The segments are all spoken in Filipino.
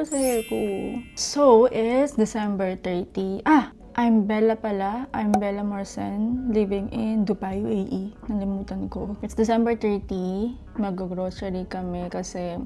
ba sa hair ko? So, it's December 30. I'm Bella pala. I'm Bella Morsen, living in Dubai, UAE. Nalimutan ko. It's December 30. Mag-grocery kami kasi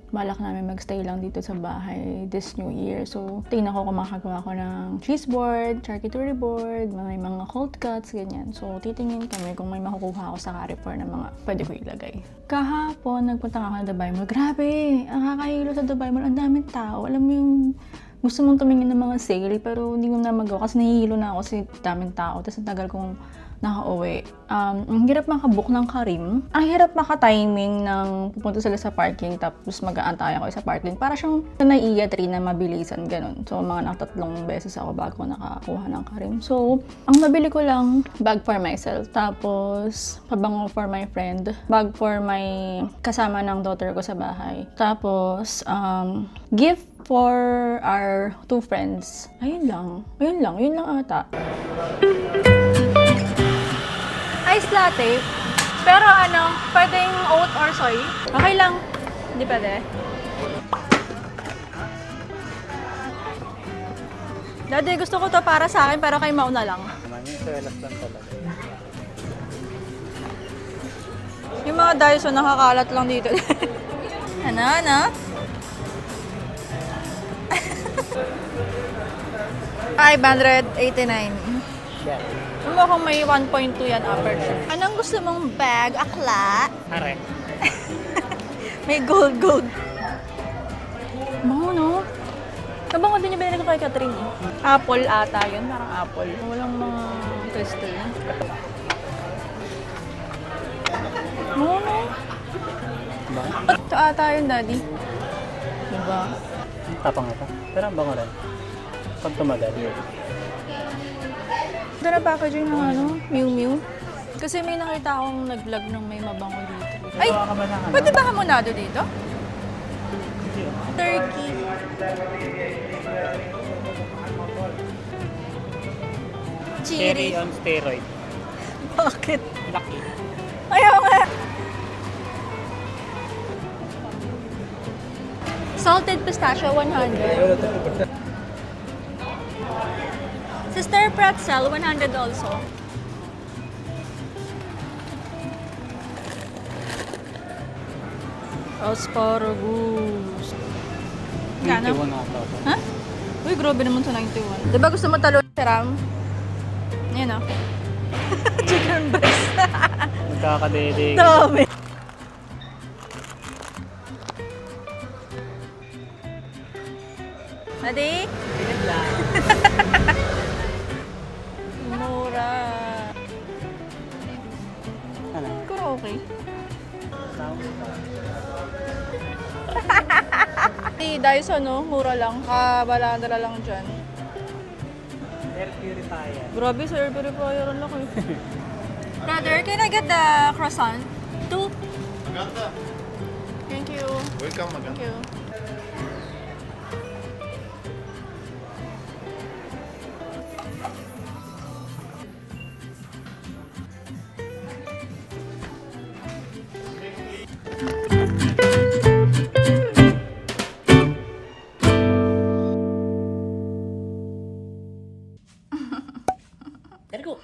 balak namin magstay lang dito sa bahay this new year. So, tingnan ko kung makagawa ko ng cheese board, charcuterie board, may mga cold cuts, ganyan. So, titingin kami kung may makukuha ako sa Carrefour na mga pwede ko ilagay. Kahapon, nagpunta ako sa Dubai Mall. Grabe! Ang kakahilo sa Dubai Mall. Ang daming tao. Alam mo yung gusto mong tumingin ng mga sale, pero hindi mo na magawa kasi nahihilo na ako kasi daming tao. Tapos ang tagal kong nakauwi. Ang hirap makabook ng Careem. Ang hirap maka-timing ng pupunta sila sa parking tapos mag-aantay ako sa parking. Para siyang naiiya 3 na mabilisan, ganun. So, mga nakatatlong beses ako bago nakakuha ng Careem. So, ang nabili ko lang, bag for myself. Tapos, pabango for my friend. Bag for my kasama ng daughter ko sa bahay. Tapos, gift for our 2 friends. Ayun lang ata. Ice latte. Pero pwedeng oat or soy. Okay lang. Hindi pwede. Daddy, gusto ko to para sa akin pero kay mauna lang. Yung selas lang talaga. Yung mga Dyson nakakalat lang dito. Ano? 589. Yeah. Ano kung may 1.2 yan aperture? Anong gusto mong bag? Akla? Are. May gold. Bango, no? Nabango din yung binili ko kay Catherine. Apple ata yun. Parang apple. Walang mga crystal. Bango, no? Ba? Ito ata yun, Daddy. Diba? Tapang ito. Pero ang bango rin. Pag tumagal. Ito na packaging ng Miu Miu. Kasi may nakita akong nag-vlog ng may mabango dito. Ay! Pwede ba hamonado dito? Turkey. Cherry Chiri. on steroid. Bakit? Lucky. Ayaw nga! Salted pistachio, 100. Sister pretzel, 100 also. Asparagus. Gano? 91 ata. Ha? Uy, grabe naman sa 91. Diba gusto mo talo si Ram? Yan o. Chicken breast. Nagkakadede. Dami. Adi? Mura. Ano? Siguro okay. Di Dyson, no? Mura lang. Balandala lang dyan. Air purifier. Grabe, sir. Purifier ang laki. Brother, can I get the croissant? 2? Maganda. Thank you. Welcome, maganda. Thank you. There go.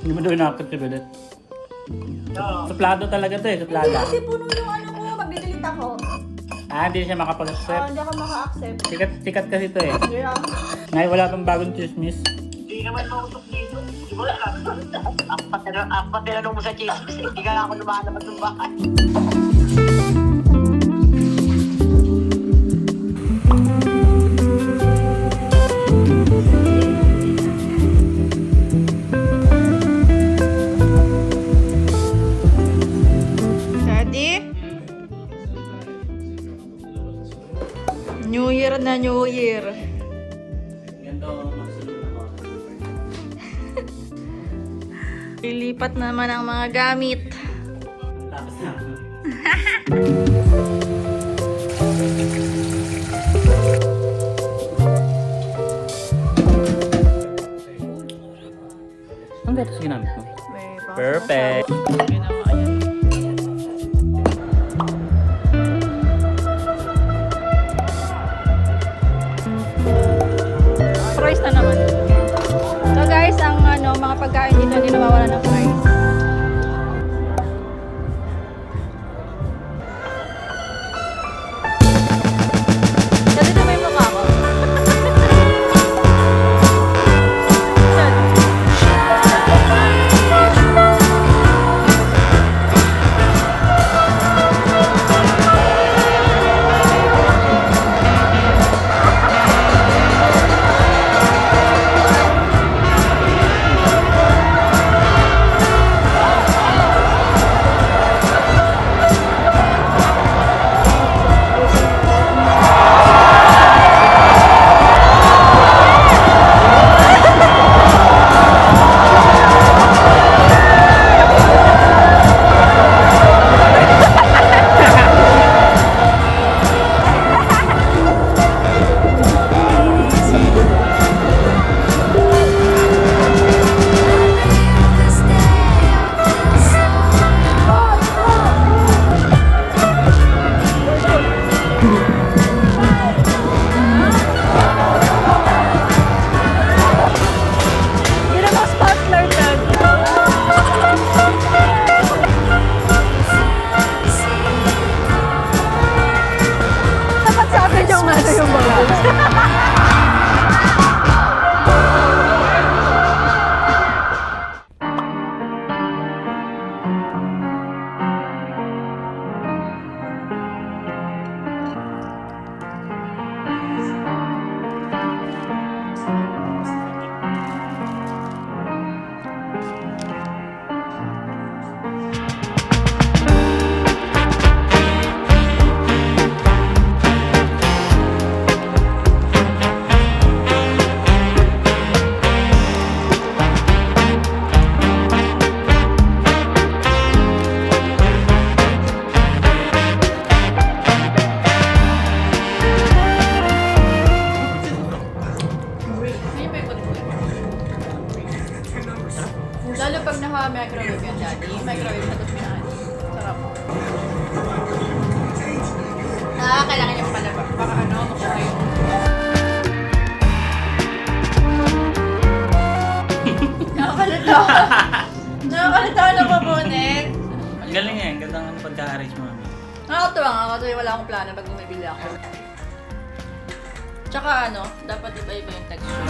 Hindi mo daw inakit si Bedet. Suplado talaga to eh, suplada. Kasi puno yung ko, magdidelete ako. Hindi siya makapag-accept. Hindi ako maka-accept. Sikat kasi to eh. Yeah. Ngayon wala pang bagong chismis. Hindi naman mausok dito. Di ba? Ang patinanong mo sa chismis, hindi ka ako lumalabas ng bahay. New Year na New Year. Ganito magsunod na ako. Lilipat naman ang mga gamit. Tapos na. Ang gatos ginamit mo? Perfect. Price na naman. So guys, ang mga pagkain dito hindi nawawala ng price. Kasi ito may mukha ko. Yun ang mga sparkler dyan. Dapat sa akin yung yung mga. Lalo pag naka-microwave yan, Daddy. Microwave na tapos pinaan. Sarap. Kailangan yung palabak. Baka makuha yung... Nakakalito. Nakakalito na papunin. Galing eh. Gandang pagka-arrange mo. Nakakatuwa nga kasi wala akong plano pag bumibili ako. Tsaka dapat iba-iba yung texture.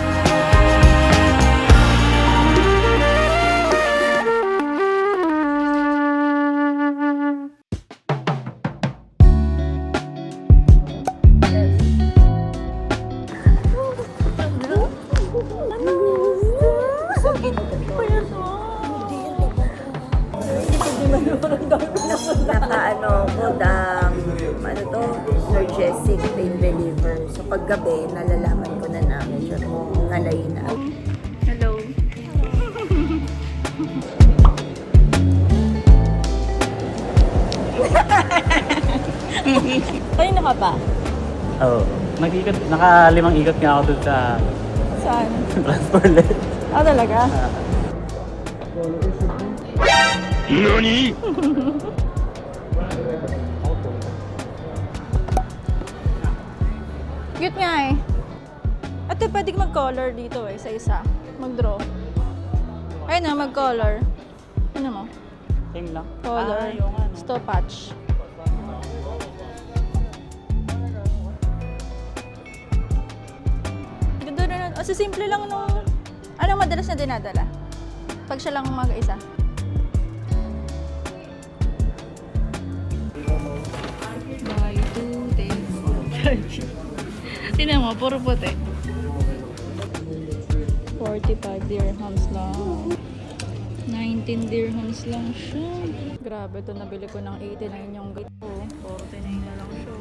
Analgesic pain reliever. So paggabi, nalalaman ko na medyo ngalay na. Hello. Kanina ka pa? Oo. Nag-ikot, naka-5 ikot nga ako dun sa Saan? transport. Talaga? NANI?! Cute nga eh. Ate, pwede mag-color dito eh, sa isa. Mag-draw. Ayun na, mag-color. Ano mo? Same lang. Color. Yung Stopwatch. Ganda na. Kasi simple lang nung... Anong madalas na dinadala? Pag siya lang mag-isa. Buy 2 days. Tingnan mo, puro puti. 45 dirhams lang. 19 dirhams lang siya. Grabe, ito nabili ko ng 89 yung gate ko. 49 na lang siya.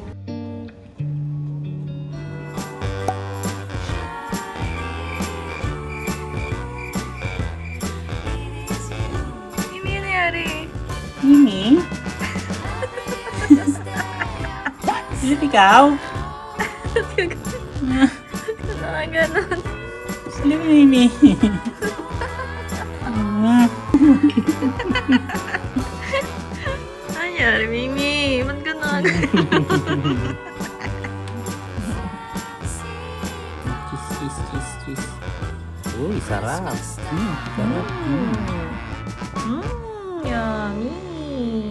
Is it ikaw? Ganun. Sino Mimi? Anyari, Mimi? Ba't ganun? Cheese. Uy, sarap. Sarap. Yummy.